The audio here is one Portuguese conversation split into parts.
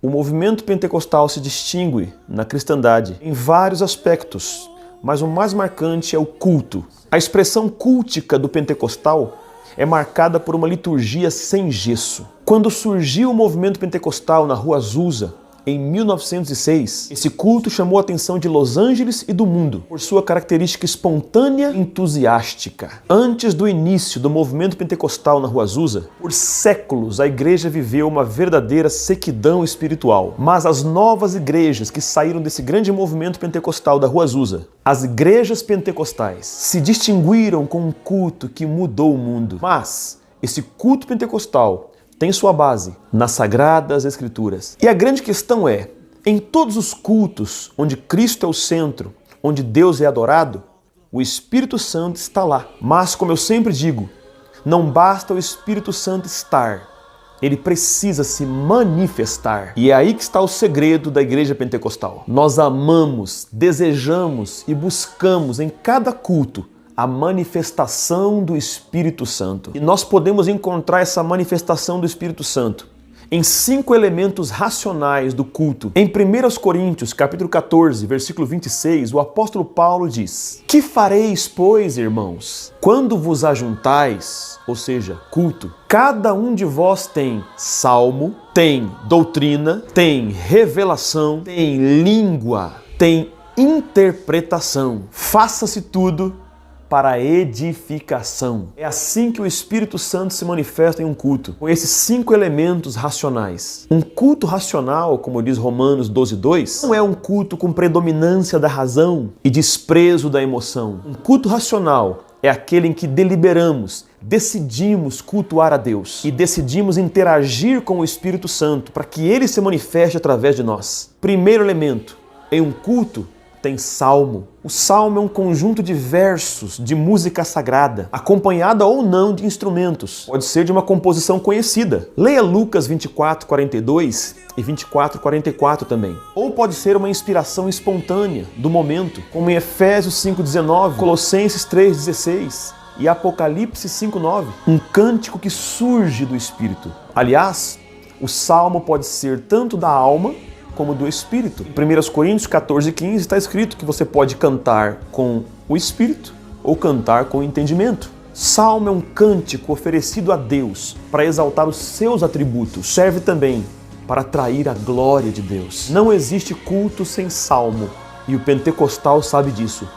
O movimento pentecostal se distingue na cristandade em vários aspectos, mas o mais marcante é o culto. A expressão cultica do pentecostal é marcada por uma liturgia sem gesso. Quando surgiu o movimento pentecostal na Rua Azusa, em 1906, esse culto chamou a atenção de Los Angeles e do mundo por sua característica espontânea e entusiástica. Antes do início do movimento pentecostal na Rua Azusa, por séculos a igreja viveu uma verdadeira sequidão espiritual. Mas as novas igrejas que saíram desse grande movimento pentecostal da Rua Azusa, as igrejas pentecostais, se distinguiram com um culto que mudou o mundo. Mas esse culto pentecostal tem sua base nas Sagradas Escrituras. E a grande questão é, em todos os cultos onde Cristo é o centro, onde Deus é adorado, o Espírito Santo está lá. Mas, como eu sempre digo, não basta o Espírito Santo estar, ele precisa se manifestar. E é aí que está o segredo da igreja pentecostal. Nós amamos, desejamos e buscamos em cada culto a manifestação do Espírito Santo. E nós podemos encontrar essa manifestação do Espírito Santo em 5 elementos racionais do culto. Em 1 Coríntios, capítulo 14, versículo 26, o apóstolo Paulo diz: Que fareis, pois, irmãos, quando vos ajuntais, ou seja, culto, cada um de vós tem salmo, tem doutrina, tem revelação, tem língua, tem interpretação. Faça-se tudo para a edificação. É assim que o Espírito Santo se manifesta em um culto, com esses 5 elementos racionais. Um culto racional, como diz Romanos 12:2, não é um culto com predominância da razão e desprezo da emoção. Um culto racional é aquele em que deliberamos, decidimos cultuar a Deus e decidimos interagir com o Espírito Santo para que ele se manifeste através de nós. Primeiro elemento, em um culto, tem salmo. O salmo é um conjunto de versos de música sagrada, acompanhada ou não de instrumentos. Pode ser de uma composição conhecida. Leia Lucas 24:42 e 24:44 também. Ou pode ser uma inspiração espontânea do momento, como em Efésios 5:19, Colossenses 3:16 e Apocalipse 5:9. Um cântico que surge do Espírito. Aliás, o salmo pode ser tanto da alma como do Espírito. Em 1 Coríntios 14:15 está escrito que você pode cantar com o Espírito ou cantar com o entendimento. Salmo é um cântico oferecido a Deus para exaltar os seus atributos. Serve também para atrair a glória de Deus. Não existe culto sem salmo e o pentecostal sabe disso.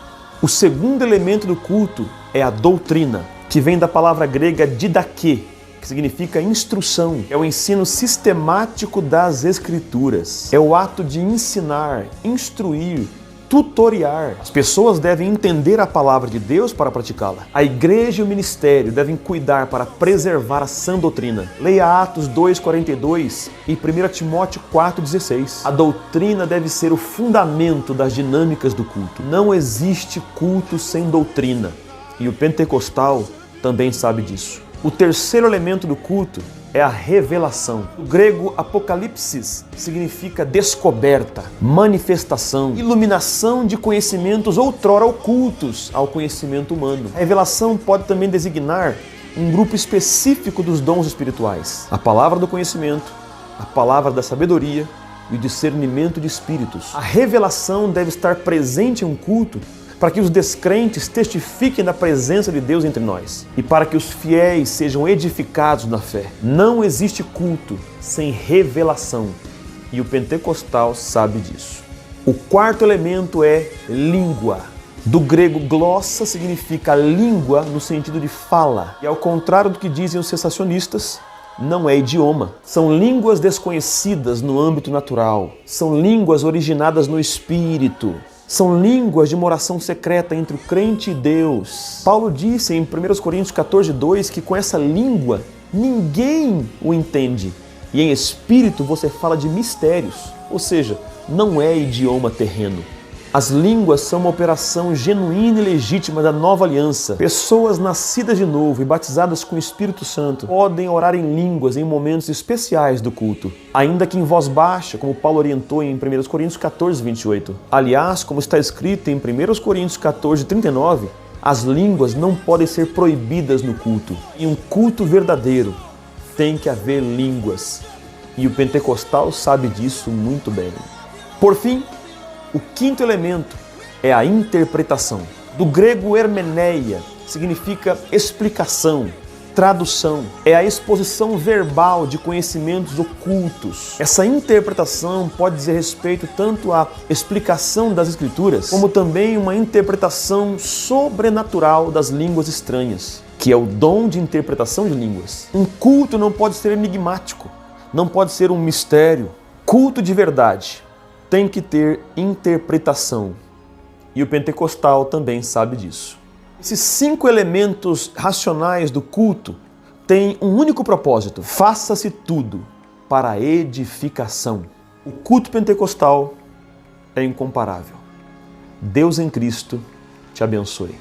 O segundo elemento do culto é a doutrina, que vem da palavra grega didaquê, que significa instrução. É o ensino sistemático das Escrituras. É o ato de ensinar, instruir, tutoriar. As pessoas devem entender a palavra de Deus para praticá-la. A igreja e o ministério devem cuidar para preservar a sã doutrina. Leia Atos 2:42 e 1 Timóteo 4:16. A doutrina deve ser o fundamento das dinâmicas do culto. Não existe culto sem doutrina. E o pentecostal também sabe disso. O terceiro elemento do culto é a revelação. O grego apocalipsis significa descoberta, manifestação, iluminação de conhecimentos outrora ocultos ao conhecimento humano. A revelação pode também designar um grupo específico dos dons espirituais. A palavra do conhecimento, a palavra da sabedoria e o discernimento de espíritos. A revelação deve estar presente em um culto para que os descrentes testifiquem da presença de Deus entre nós e para que os fiéis sejam edificados na fé. Não existe culto sem revelação e o pentecostal sabe disso. O quarto elemento é língua. Do grego glossa significa língua no sentido de fala. E ao contrário do que dizem os cessacionistas, não é idioma. São línguas desconhecidas no âmbito natural. São línguas originadas no espírito. São línguas de uma oração secreta entre o crente e Deus. Paulo disse em 1 Coríntios 14:2 que com essa língua ninguém o entende. E em espírito você fala de mistérios, ou seja, não é idioma terreno. As línguas são uma operação genuína e legítima da nova aliança. Pessoas nascidas de novo e batizadas com o Espírito Santo podem orar em línguas em momentos especiais do culto, ainda que em voz baixa, como Paulo orientou em 1 Coríntios 14:28. Aliás, como está escrito em 1 Coríntios 14:39, as línguas não podem ser proibidas no culto. Em um culto verdadeiro, tem que haver línguas. E o pentecostal sabe disso muito bem. Por fim, o quinto elemento é a interpretação. Do grego hermeneia, significa explicação, tradução. É a exposição verbal de conhecimentos ocultos. Essa interpretação pode dizer respeito tanto à explicação das Escrituras, como também uma interpretação sobrenatural das línguas estranhas, que é o dom de interpretação de línguas. Um culto não pode ser enigmático, não pode ser um mistério. Culto de verdade tem que ter interpretação. E o pentecostal também sabe disso. Esses 5 elementos racionais do culto têm um único propósito: faça-se tudo para a edificação. O culto pentecostal é incomparável. Deus em Cristo te abençoe.